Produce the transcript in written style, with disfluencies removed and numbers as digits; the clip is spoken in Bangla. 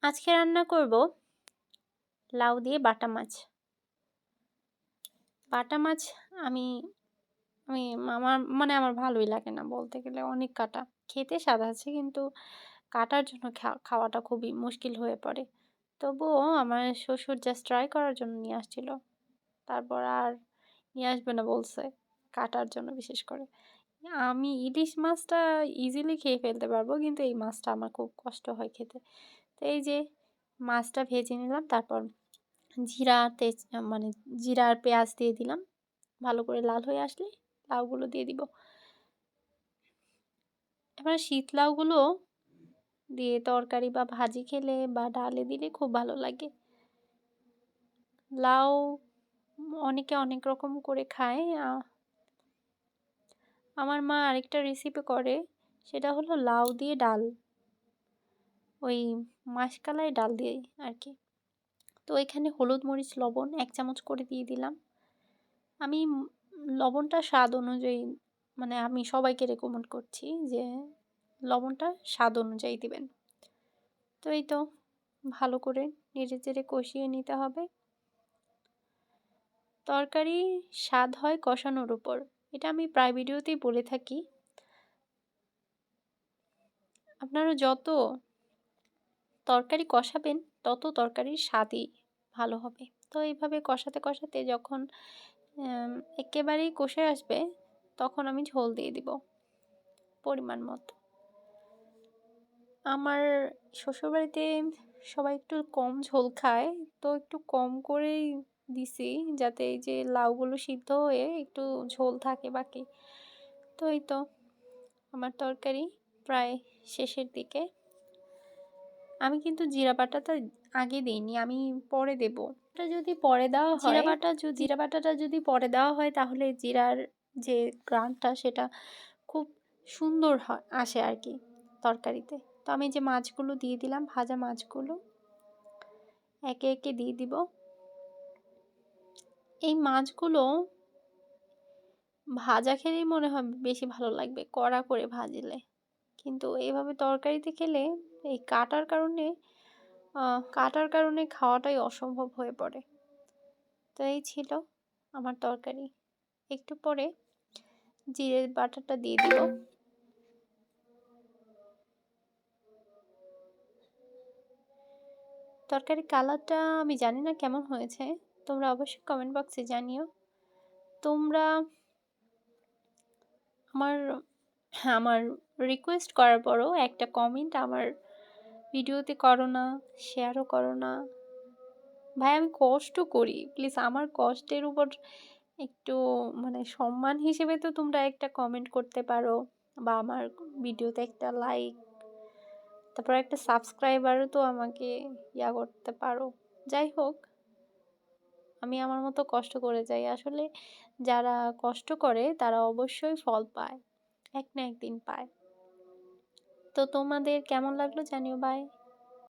আজকে রান্না করব লাউ দিয়ে বাটা মাছ। বাটা মাছ আমি আমি আমার ভালোই লাগে না বলতে গেলে, অনেক কাটা। খেতে স্বাদ আছে কিন্তু কাটার জন্য খাওয়াটা খুবই মুশকিল হয়ে পড়ে। তবুও আমার শ্বশুর জাস্ট ট্রাই করার জন্য নিয়ে আসছিল। তারপর আর নিয়ে আসবে না বলছে, কাটার জন্য বিশেষ করে। আমি ইলিশ মাছটা ইজিলি খেয়ে ফেলতে পারবো, কিন্তু এই মাছটা আমার খুব কষ্ট হয় খেতে। তো এই যে মাছটা ভেজে নিলাম, তারপর জিরা তেজ মানে জিরা আর পেঁয়াজ দিয়ে দিলাম। ভালো করে লাল হয়ে আসলে লাউগুলো দিয়ে দিব। এবার শীত লাউগুলো দিয়ে তরকারি বা ভাজি খেলে বা ডালে দিলে খুব ভালো লাগে। লাউ অনেকে অনেক রকম করে খায়। আমার মা আরেকটা রেসিপি করে, সেটা হলো লাউ দিয়ে ডাল, ওই মাসকালাই ডাল দিয়ে আর কি। তো এখানে হলুদ মরিচ লবণ 1 চামচ করে দিয়ে দিলাম। আমি লবণটা স্বাদ অনুযায়ী, আমি সবাইকে রেকমেন্ড করছি যে লবণটা স্বাদ অনুযায়ী দিবেন। তো এই তো ভালো করে নেড়ে চেড়ে কষিয়ে নিতে হবে। তরকারি স্বাদ হয় কষানোর উপর, এটা আমি প্রায় ভিডিওতেই বলে থাকি। আপনারা যত তরকারি কষাবেন তত তরকারির স্বাদই ভালো হবে। তো এইভাবে কষাতে কষাতে যখন একেবারেই কষে আসবে, তখন আমি ঝোল দিয়ে দিব পরিমাণ মতো। আমার শ্বশুরবাড়িতে সবাই একটু কম ঝোল খায়, তো একটু কম করেই দিছি, যাতে এই যে লাউগুলো সিদ্ধ হয়ে একটু ঝোল থাকে বাকি। তো এই তো আমার তরকারি প্রায় শেষের দিকে। আমি কিন্তু জিরা বাটাটা আগে দিইনি, আমি পরে দেব। এটা যদি পরে দেওয়া হয়, জিরা বাটাটা যদি পরে দেওয়া হয়, তাহলে জিরার যে গ্রানটা সেটা খুব সুন্দর আসে আর কি তরকারিতে। তো আমি যে মাছগুলো দিয়ে দিলাম, ভাজা মাছগুলো একে একে দিয়ে দিব। এই মাছগুলো ভাজা খেলেই মনে হয় বেশি ভালো লাগবে, কড়া করে ভাজলে। কিন্তু এইভাবে তরকারিতে খেলে এই কাটার কারণে খাওয়াটাই অসম্ভব হয়ে পড়ে। তো এই ছিল আমার তরকারি। একটু পরে জিরে বাটাটা দিয়ে দিব। তরকারির কালারটা আমি জানি না কেমন হয়েছে, তোমরা অবশ্যই কমেন্ট বক্সে জানিও। তোমরা আমার আমার রিকোয়েস্ট করার পরও একটা কমেন্ট আমার ভিডিওতে করো না, শেয়ারও করো না। ভাই আমি কষ্ট করি, প্লিজ আমার কষ্টের উপর একটু সম্মান হিসেবে তো তোমরা একটা কমেন্ট করতে পারো, বা আমার ভিডিওতে একটা লাইক, তারপর একটা সাবস্ক্রাইবারও তো আমাকে করতে পারো। যাই হোক, আমি আমার মতো কষ্ট করে যাই। আসলে যারা কষ্ট করে তারা অবশ্যই ফল পায়, এক না একদিন পায়। তো তোমাদের কেমন লাগলো জানিও। বাই।